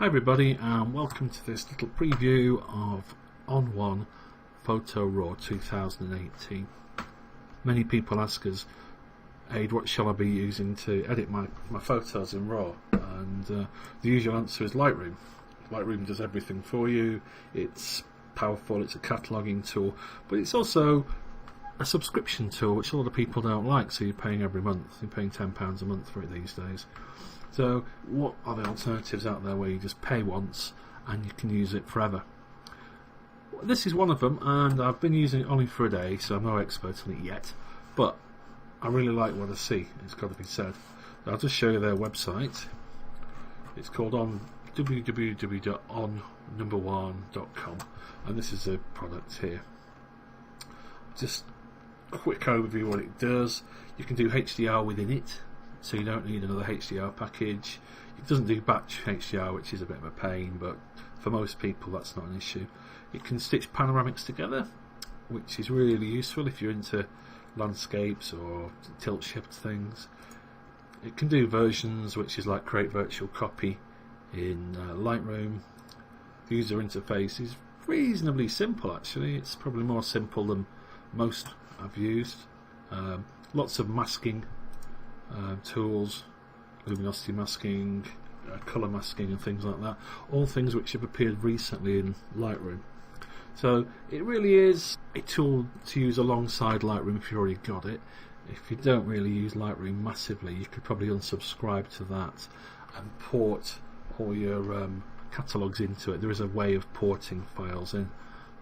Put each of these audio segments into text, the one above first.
everybody, and welcome to this little preview of ON1 RAW 2018. Many people ask us, Aid, what shall I be using to edit my photos in RAW? And the usual answer is Lightroom. Lightroom does everything for you. It's powerful, it's a cataloguing tool, but it's also a subscription tool which a lot of people don't like, so you're paying every month. You're paying £10 a month for it these days. So what are the alternatives out there where you just pay once and you can use it forever? This is one of them, and I've been using it only for a day, so I'm no expert on it yet, but I really like what I see, it's got to be said. I'll just show you their website. It's called www.on1.com, and this is a product here. Just a quick overview of what it does. You can do HDR within it, so you don't need another HDR package. It doesn't do batch HDR, which is a bit of a pain, but for most people that's not an issue. It can stitch panoramics together, which is really useful if you're into landscapes or tilt shift things. It can do versions, which is like create virtual copy in Lightroom. The user interface is reasonably simple, actually. It's probably more simple than most I've used. Lots of masking tools, luminosity masking, colour masking and things like that, all things which have appeared recently in Lightroom. So it really is a tool to use alongside Lightroom if you've already got it. If you don't really use Lightroom massively, you could probably unsubscribe to that and port all your catalogues into it. There is a way of porting files in,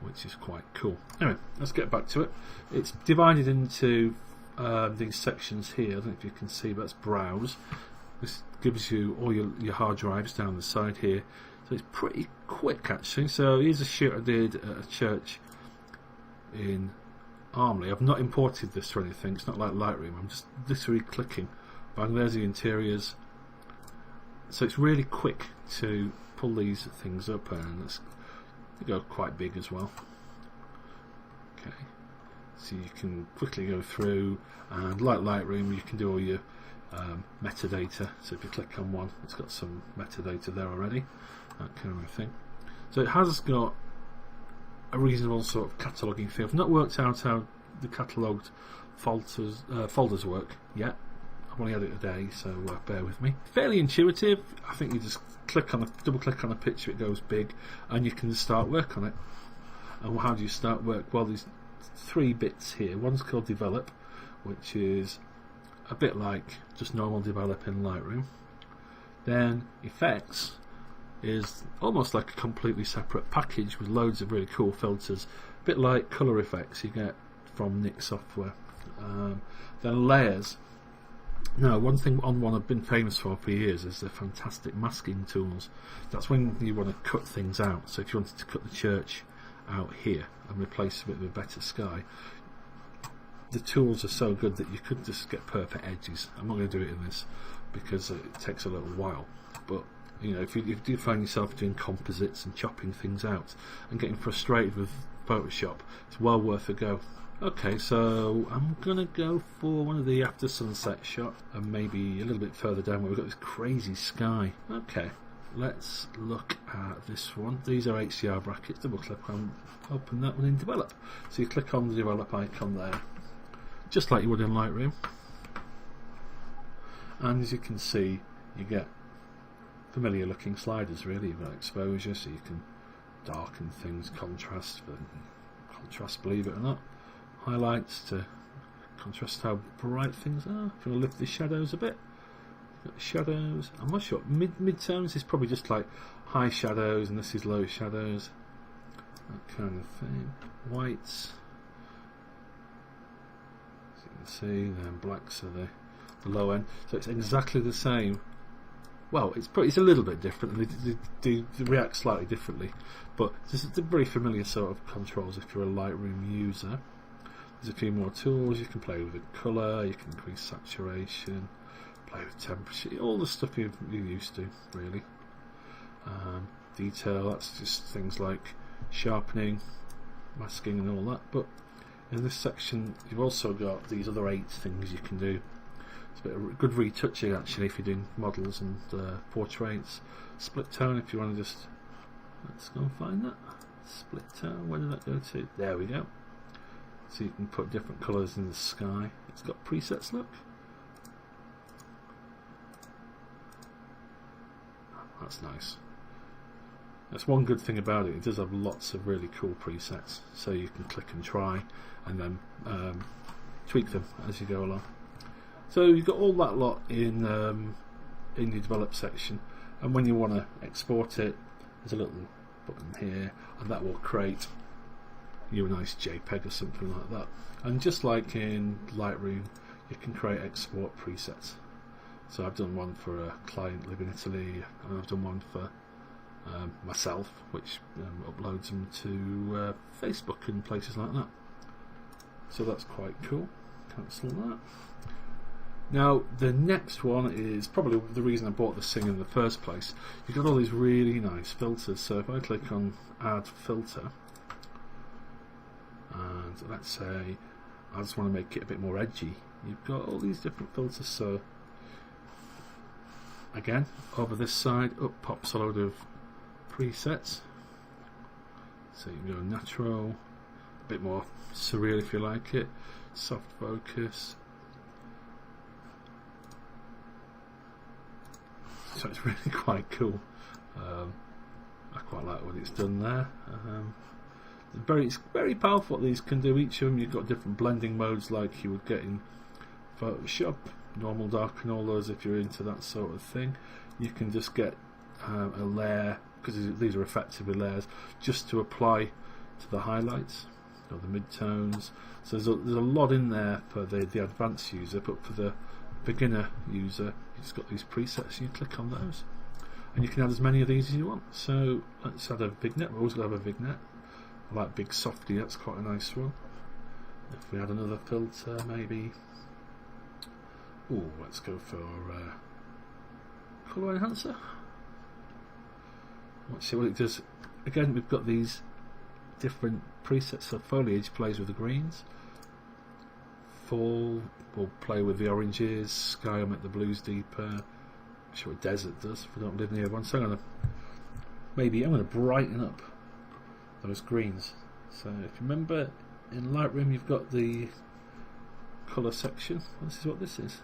which is quite cool. Anyway, let's get back to it. It's divided into these sections here. I don't know if you can see, but that's browse. This gives you all your hard drives down the side here. So it's pretty quick, actually. So here's a shoot I did at a church in Armley. I've not imported this or anything. It's not like Lightroom. I'm just literally clicking. Bang, there's the interiors. So it's really quick to pull these things up, and they go quite big as well. Okay, so you can quickly go through, and like Lightroom, you can do all your metadata. So if you click on one, it's got some metadata there already, that kind of thing. So it has got a reasonable sort of cataloguing feel. I've not worked out how the catalogued folders work yet. I've only had it a day, so bear with me. Fairly intuitive. I think you just double click on a picture, it goes big, and you can start work on it. And how do you start work? Well, there's three bits here. One's called develop, which is a bit like just normal develop in Lightroom. Then effects is almost like a completely separate package with loads of really cool filters, a bit like colour effects you get from Nick software. Then layers. Now, one thing ON1 have been famous for years is their fantastic masking tools. That's when you want to cut things out. So if you wanted to cut the church out here and replace it with a better sky, the tools are so good that you could just get perfect edges. I'm not going to do it in this because it takes a little while, but you know, if you do find yourself doing composites and chopping things out and getting frustrated with Photoshop, it's well worth a go. Okay, so I'm gonna go for one of the after sunset shot, and maybe a little bit further down where we've got this crazy sky. Okay, let's look at this one. These are HDR brackets. Double click on, open that one in develop. So you click on the develop icon there, just like you would in Lightroom, and as you can see, you get familiar looking sliders. Really, you've got exposure, so you can darken things, contrast, believe it or not. Highlights to contrast how bright things are. If you want to lift the shadows a bit, got the shadows. I'm not sure. Mid-tones is probably just like high shadows, and this is low shadows. That kind of thing. Whites. As you can see, then blacks are the low end. So it's exactly the same. Well, it's a little bit different. They react slightly differently, but this is the very familiar sort of controls if you're a Lightroom user. There's a few more tools. You can play with the colour, you can increase saturation, play with temperature, all the stuff you're used to, really. Detail, that's just things like sharpening, masking and all that. But in this section you've also got these other 8 things you can do. It's a bit of good retouching actually if you're doing models and portraits. Split tone if you want to just, let's go and find that. Split tone, where did that go to? There we go. So you can put different colours in the sky. It's got presets, look. That's nice. That's one good thing about it. It does have lots of really cool presets, so you can click and try and then tweak them as you go along. So you've got all that lot in your develop section, and when you want to export it, there's a little button here, and that will create you a nice JPEG or something like that. And just like in Lightroom, you can create export presets. So I've done one for a client living in Italy, and I've done one for myself, which uploads them to Facebook and places like that. So that's quite cool. Cancel that. Now the next one is probably the reason I bought this thing in the first place. You've got all these really nice filters. So if I click on Add Filter, and let's say I just want to make it a bit more edgy, you've got all these different filters. So again, over this side, up pops a load of presets. So you can go natural, a bit more surreal if you like it, soft focus. So it's really quite cool. I quite like what it's done there. It's very powerful what these can do. Each of them, you've got different blending modes like you would get in Photoshop, normal, dark and all those. If you're into that sort of thing, you can just get a layer, because these are effectively layers, just to apply to the highlights or the midtones. So there's a lot in there for the advanced user, but for the beginner user, you've just got these presets, and you click on those and you can add as many of these as you want. So let's add a vignette. We're always going to have a vignette. I like Big Softy, that's quite a nice one. If we add another filter, maybe, let's go for colour enhancer. Let's see what it does. Again, we've got these different presets. So foliage plays with the greens, fall will play with the oranges, sky will make the blues deeper. I'm sure what desert does if we don't live near one. So I'm going to brighten up those greens. So if you remember in Lightroom, you've got the colour section. This is what this is.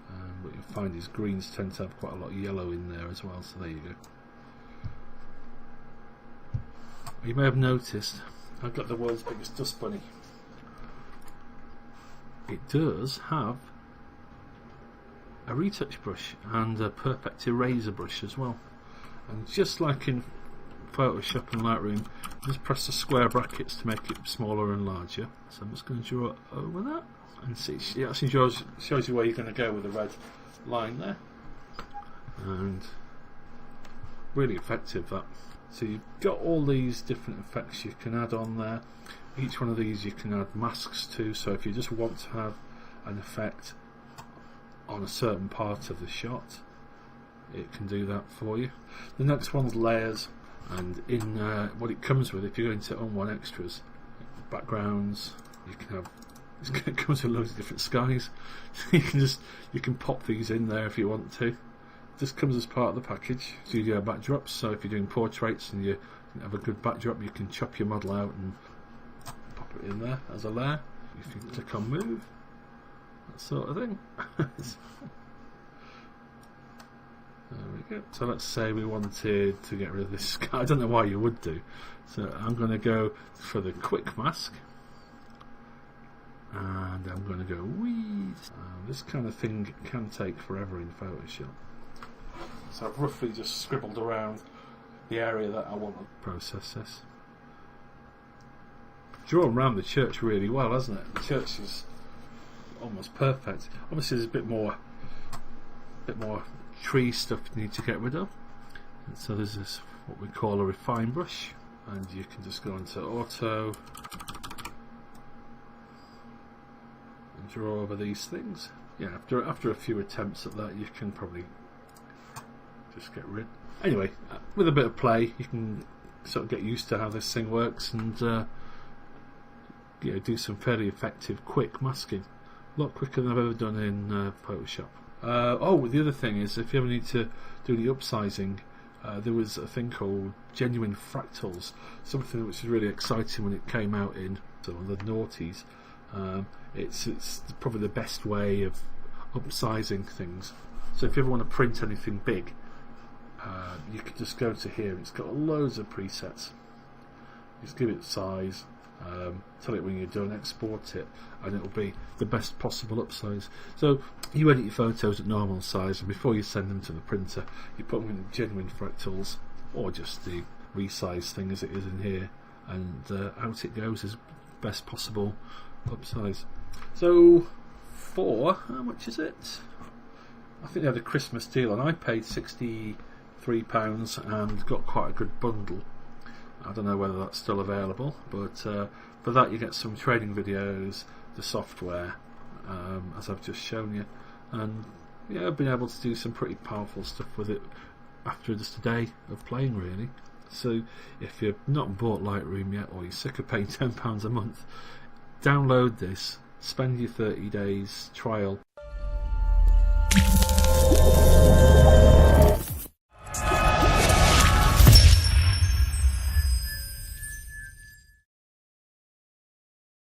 And what you'll find is greens tend to have quite a lot of yellow in there as well. So there you go. You may have noticed I've got the world's biggest dust bunny. It does have a retouch brush and a perfect eraser brush as well. And just like in Photoshop and Lightroom, just press the square brackets to make it smaller and larger. So I'm just going to draw it over that and see. It actually shows you where you're going to go with the red line there. And really effective that. So you've got all these different effects you can add on there. Each one of these you can add masks to, so if you just want to have an effect on a certain part of the shot, it can do that for you. The next one's layers, and in what it comes with, if you go into ON1 extras, backgrounds, you can have, it comes with loads of different skies. you can pop these in there if you want to. This comes as part of the package, studio backdrops. So if you're doing portraits and you have a good backdrop, you can chop your model out and pop it in there as a layer. If you click on move, that sort of thing. There we go. So let's say we wanted to get rid of this sky. I don't know why you would do. So I'm going to go for the quick mask, and I'm going to go wee. This kind of thing can take forever in Photoshop. So I've roughly just scribbled around the area that I want to process this. Drawn around the church really well, hasn't it? The church is almost perfect. Obviously there's a bit more tree stuff you need to get rid of. And so there's this what we call a refine brush, and you can just go into auto and draw over these things. Yeah, after a few attempts at that, you can probably just get rid. Anyway, with a bit of play, you can sort of get used to how this thing works and do some fairly effective quick masking A lot quicker than I've ever done in Photoshop. Oh, the other thing is, if you ever need to do any upsizing, there was a thing called genuine fractals, something which was really exciting when it came out in some of the noughties. It's probably the best way of upsizing things. So if you ever want to print anything big, you can just go to here. It's got loads of presets. Just give it size, tell it when you're done, export it, and it'll be the best possible upsize. So you edit your photos at normal size, and before you send them to the printer, you put them in genuine fractals, or just the resize thing as it is in here, and out it goes as best possible upsize. So how much is it? I think they had a Christmas deal, and I paid £63 and got quite a good bundle. I don't know whether that's still available, but for that you get some training videos, the software, as I've just shown you, and yeah, I've been able to do some pretty powerful stuff with it after just a day of playing, really. So if you've not bought Lightroom yet, or you're sick of paying £10 a month, download this, spend your 30 days trial